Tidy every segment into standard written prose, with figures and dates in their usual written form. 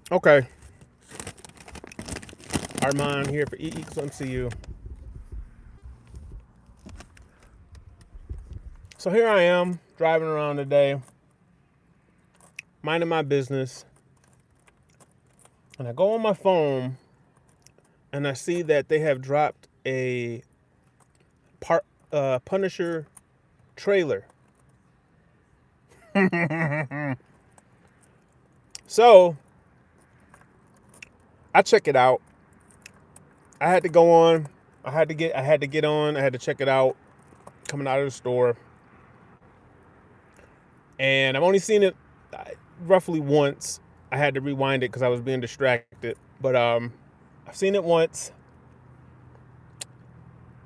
Okay, Armand here for E equals MCU. So here I am driving around today, minding my business, and I go on my phone and I see that they have dropped a Punisher trailer. So I check it out. I had to go on. I had to get on. I had to check it out coming out of the store, and I've only seen it roughly once. I had to rewind it because I was being distracted. But I've seen it once.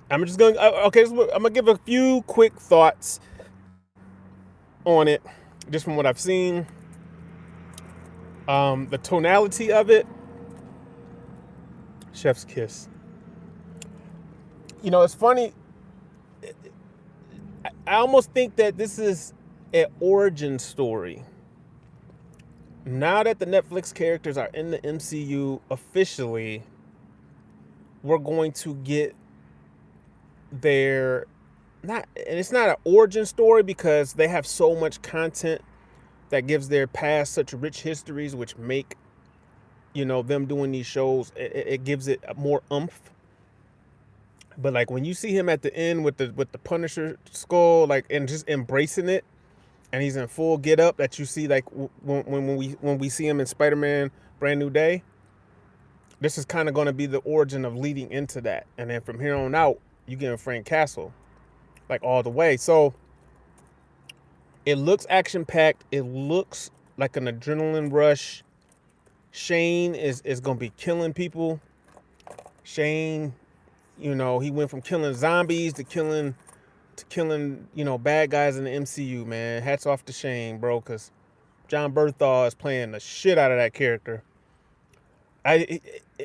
I'm just going. Okay, so I'm gonna give a few quick thoughts on it, just from what I've seen. The tonality of it, Chef's Kiss. It's funny. I almost think that this is an origin story. Now that the Netflix characters are in the MCU officially, we're going to get their not, and it's not an origin story because they have so much content that gives their past such rich histories, which make them doing these shows. It gives it more oomph. But like when you see him at the end with the Punisher skull, like, and just embracing it, and he's in full get up that you see like when we see him in Spider-Man Brand New Day. This is kind of going to be the origin of leading into that, and then from here on out, you get Frank Castle like all the way. So it looks action packed. It looks like an adrenaline rush. Shane is going to be killing people. Shane, he went from killing zombies to killing bad guys in the MCU, man. Hats off to Shane, bro, cuz John Bertha is playing the shit out of that character. I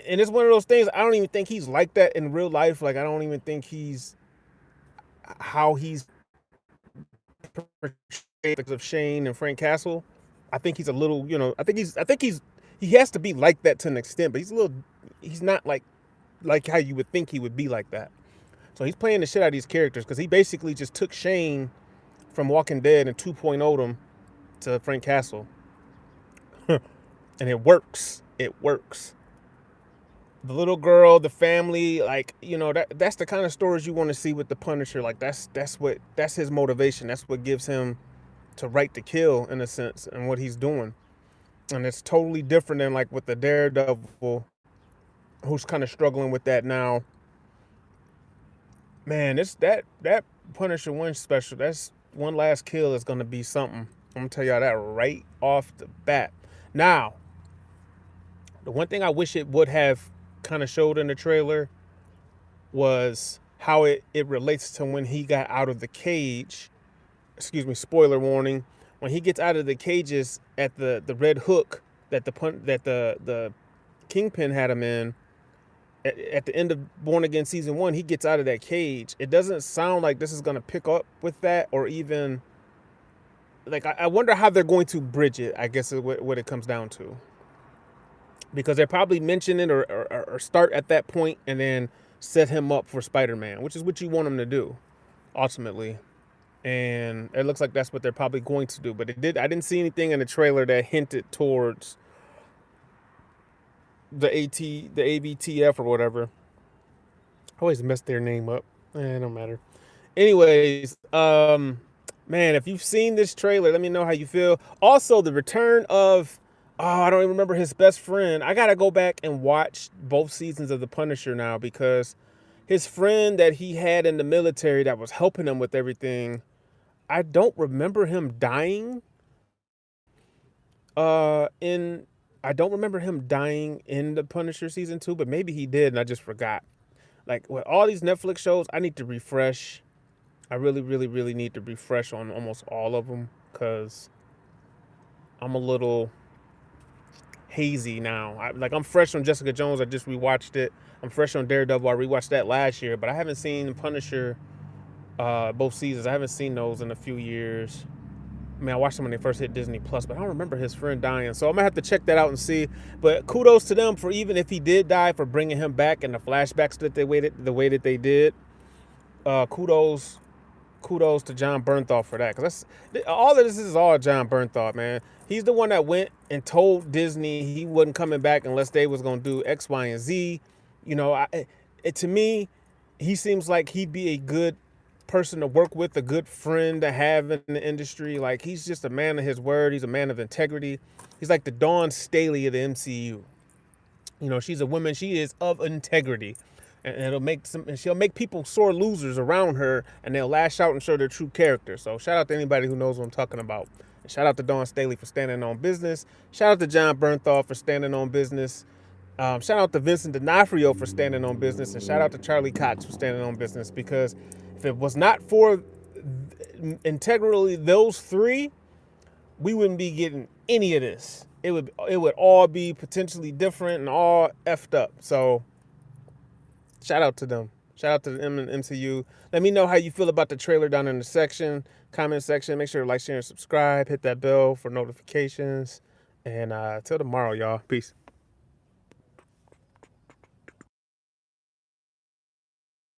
and it's one of those things. I don't even think he's like that in real life. Like I don't even think he's how he's portrayed of Shane and Frank Castle. I think he's a little, I think he's he has to be like that to an extent, but he's not like how you would think he would be like that. So he's playing the shit out of these characters because he basically just took Shane from Walking Dead and 2.0'd him to Frank Castle. And it works. It works. The little girl, the family, like, that's the kind of stories you want to see with the Punisher. Like that's his motivation. That's what gives him to right to kill in a sense and what he's doing. And it's totally different than like with the Daredevil who's kind of struggling with that now. Man, it's that Punisher one special. That's one last kill is gonna be something. I'm gonna tell y'all that right off the bat. Now, the one thing I wish it would have kind of showed in the trailer was how it relates to when he got out of the cage. Excuse me, spoiler warning. When he gets out of the cages at the Red Hook that the Kingpin had him in, at the end of Born Again season 1, he gets out of that cage. It doesn't sound like this is going to pick up with that, or even like I wonder how they're going to bridge it. I guess is what it comes down to, because they probably mention it or start at that point and then set him up for Spider-Man, which is what you want him to do ultimately. And it looks like that's what they're probably going to do. But I didn't see anything in the trailer that hinted towards the AVTF or whatever. I always mess their name up. It don't matter. Anyways, man, if you've seen this trailer, let me know how you feel. Also, the return of I don't even remember his best friend. I gotta go back and watch both seasons of The Punisher now because his friend that he had in the military that was helping him with everything, I don't remember him dying. In I don't remember him dying in The Punisher season 2, but maybe he did and I just forgot. Like with all these Netflix shows, I need to refresh. I really, really, really need to refresh on almost all of them because I'm a little hazy now. I'm fresh on Jessica Jones. I just rewatched it. I'm fresh on Daredevil. I rewatched that last year, but I haven't seen Punisher both seasons. I haven't seen those in a few years. I mean, I watched them when they first hit Disney Plus, but I don't remember his friend dying. So I'm gonna have to check that out and see. But kudos to them for, even if he did die, for bringing him back and the flashbacks that they waited the way that they did. Kudos to John Bernthal for that, because that's all of this is all John Bernthal, man. He's the one that went and told Disney he wasn't coming back unless they was gonna do X, Y, and Z. To me, he seems like he'd be a good person to work with, a good friend to have in the industry. Like, he's just a man of his word. He's a man of integrity. He's like the Dawn Staley of the MCU. She's a woman. She is of integrity, and she'll make people sore losers around her, and they'll lash out and show their true character. So shout out to anybody who knows what I'm talking about. And shout out to Dawn Staley for standing on business. Shout out to John Bernthal for standing on business. Shout out to Vincent D'Onofrio for standing on business, and shout out to Charlie Cox for standing on business, because if it was not for integrally those three, we wouldn't be getting any of this. It would all be potentially different and all effed up. So shout out to them. Shout out to the MCU. Let me know how you feel about the trailer down in the comment section. Make sure to like, share, and subscribe. Hit that bell for notifications. And till tomorrow, y'all. Peace.